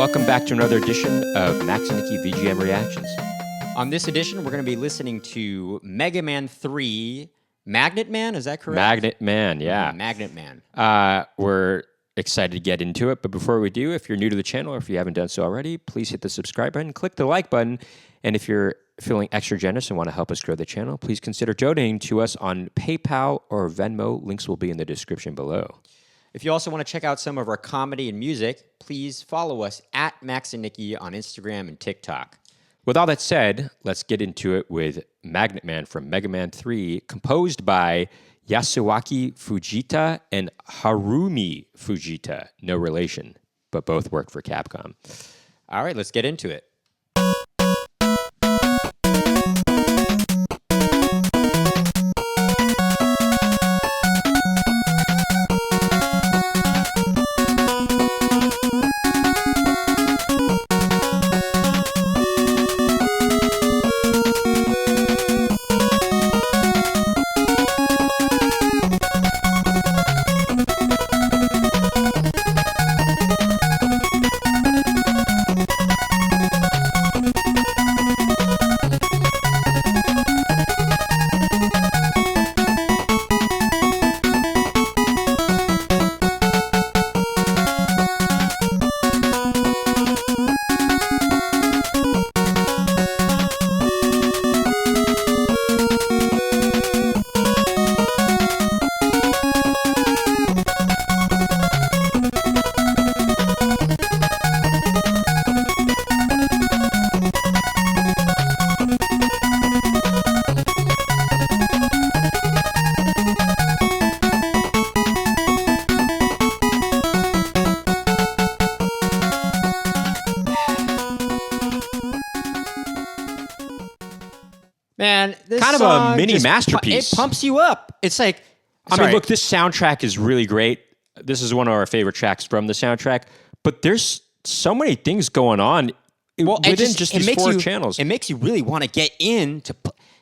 Welcome back to another edition of Max Nicky VGM Reactions. On this edition, we're going to be listening to Mega Man 3 Magnet Man, is that correct? Magnet Man, yeah. Magnet Man. We're excited to get into it, but before we do, if you're new to the channel or if you haven't done so already, please hit the subscribe button, click the like button, and if you're feeling extra generous and want to help us grow the channel, please consider donating to us on PayPal or Venmo. Links will be in the description below. If you also want to check out some of our comedy and music, please follow us at Max and Nicky on Instagram and TikTok. With all that said, let's get into it with Magnet Man from Mega Man 3, composed by Yasuaki Fujita and Harumi Fujita. No relation, but both work for Capcom. All right, let's get into it. Man, this Kind of song a mini just masterpiece. It pumps you up. It's like, I mean, look, this soundtrack is really great. This is one of our favorite tracks from the soundtrack, but there's so many things going on within just these four channels. It makes you really want to get in to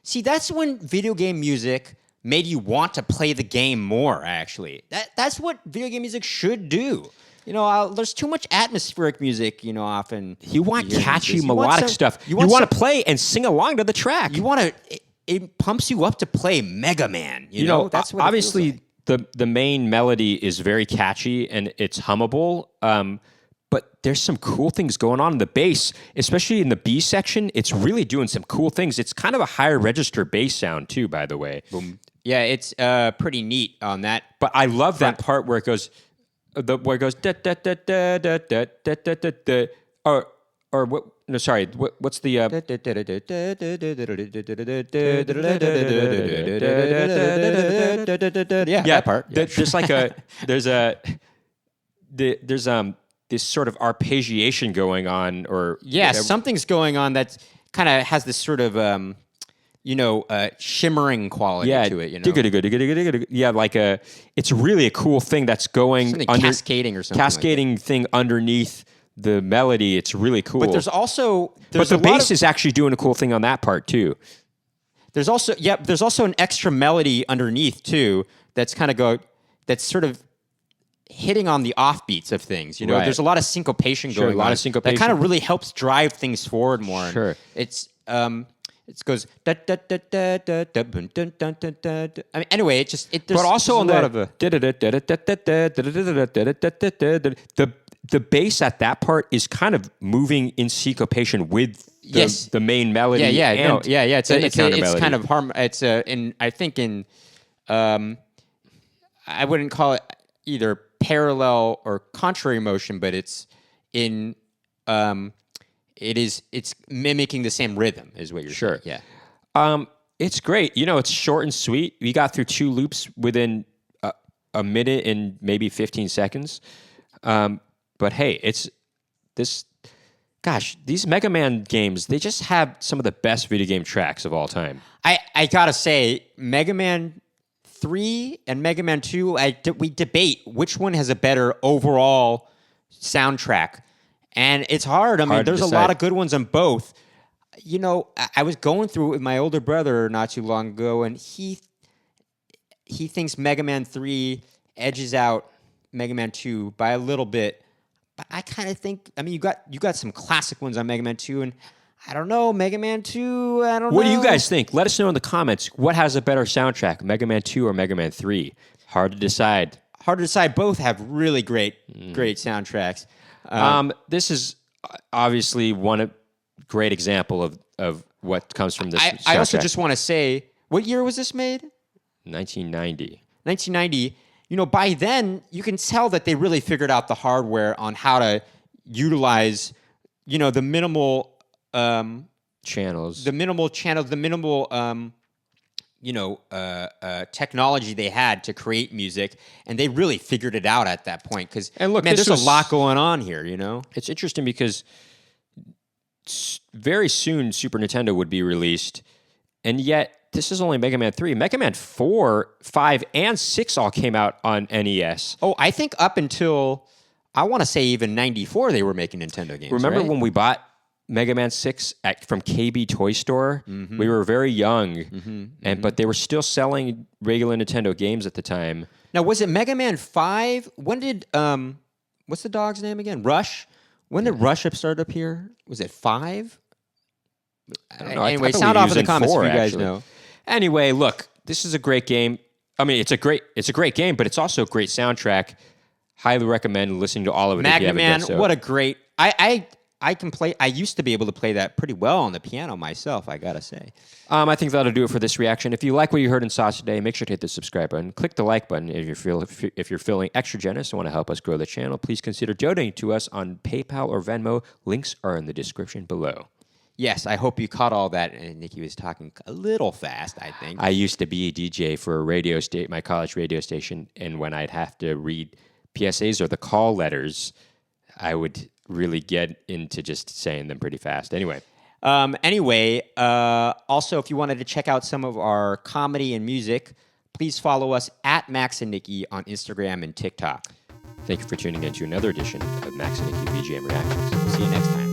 see. That's when video game music made you want to play the game more. Actually, that's what video game music should do. You know, there's too much atmospheric music. You know, often you want catchy melodic stuff. You want to play and sing along to the track. You want to. It pumps you up to play Mega Man. You know that's what obviously the main melody is very catchy and it's hummable. But there's some cool things going on in the bass, especially in the B section. It's really doing some cool things. It's kind of a higher register bass sound too, by the way. Yeah, it's pretty neat on that. But I love that part where it goes, where it goes da da da da da da da da da da, or what? No, sorry. What's the? Yeah, that part. There's like there's this sort of arpeggiation going on, or something's going on that kind of has this sort of shimmering quality to it. You know, yeah, like it's really a cool thing that's going cascading or something. Cascading thing underneath the melody. It's really cool. But there's the bass is actually doing a cool thing on that part too. There's also an extra melody underneath too. That's that's sort of hitting on the offbeats of things. You know, there's a lot of syncopation going on. A lot of syncopation. That kind of really helps drive things forward more. Sure. It goes da da da da da da dun dun dun dun dun. I mean, anyway, there's but also on a lot of the bass at that part is kind of moving in syncopation with the main melody. It's kind of I think I wouldn't call it either parallel or contrary motion, but it's mimicking the same rhythm, is what you're saying. Yeah. It's great. You know, it's short and sweet. We got through 2 loops within a minute and maybe 15 seconds. But hey, it's this. Gosh, these Mega Man games, they just have some of the best video game tracks of all time. I gotta say, Mega Man 3 and Mega Man 2, we debate which one has a better overall soundtrack. And it's hard. I mean, there's a lot of good ones on both. You know, I was going through it with my older brother not too long ago, and he thinks Mega Man 3 edges out Mega Man 2 by a little bit. But I kind of think, I mean, you got some classic ones on Mega Man 2, and I don't know, Mega Man 2, I don't know. What do you guys think? Let us know in the comments. What has a better soundtrack, Mega Man 2 or Mega Man 3? Hard to decide. Hard to decide. Both have really great soundtracks. This is obviously one great example of what comes from this soundtrack. I also just want to say, what year was this made? 1990. 1990. You know, by then, you can tell that they really figured out the hardware on how to utilize, you know, the minimal channels, technology they had to create music, and they really figured it out at that point. Because, and look, man, there's a lot going on here, you know? It's interesting because very soon Super Nintendo would be released, and yet this is only Mega Man 3. Mega Man 4, 5, and 6 all came out on NES. Oh, I think up until, I want to say even 94, they were making Nintendo games, Remember right? when we bought Mega Man 6 from KB Toy Store? Mm-hmm. We were very young, but they were still selling regular Nintendo games at the time. Now, was it Mega Man 5? When did, what's the dog's name again? Rush? When did Rush start up here? Was it 5? I don't know. Anyway, I believe sound he off was in the comments 4, if you guys actually. know. Anyway, look, this is a great game. I mean, it's a great game, but it's also a great soundtrack. Highly recommend listening to all of it. Magna if you Man, haven't done so. what a great... I can play... I used to be able to play that pretty well on the piano myself, I gotta say. I think that'll do it for this reaction. If you like what you heard and saw today, make sure to hit the subscribe button. Click the like button if you're feeling extra generous and want to help us grow the channel. Please consider donating to us on PayPal or Venmo. Links are in the description below. Yes, I hope you caught all that. And Nicky was talking a little fast, I think. I used to be a DJ for my college radio station, and when I'd have to read PSAs or the call letters, I would really get into just saying them pretty fast. Anyway, also, if you wanted to check out some of our comedy and music, please follow us at Max and Nicky on Instagram and TikTok. Thank you for tuning in to another edition of Max and Nicky VGM Reactions. See you next time.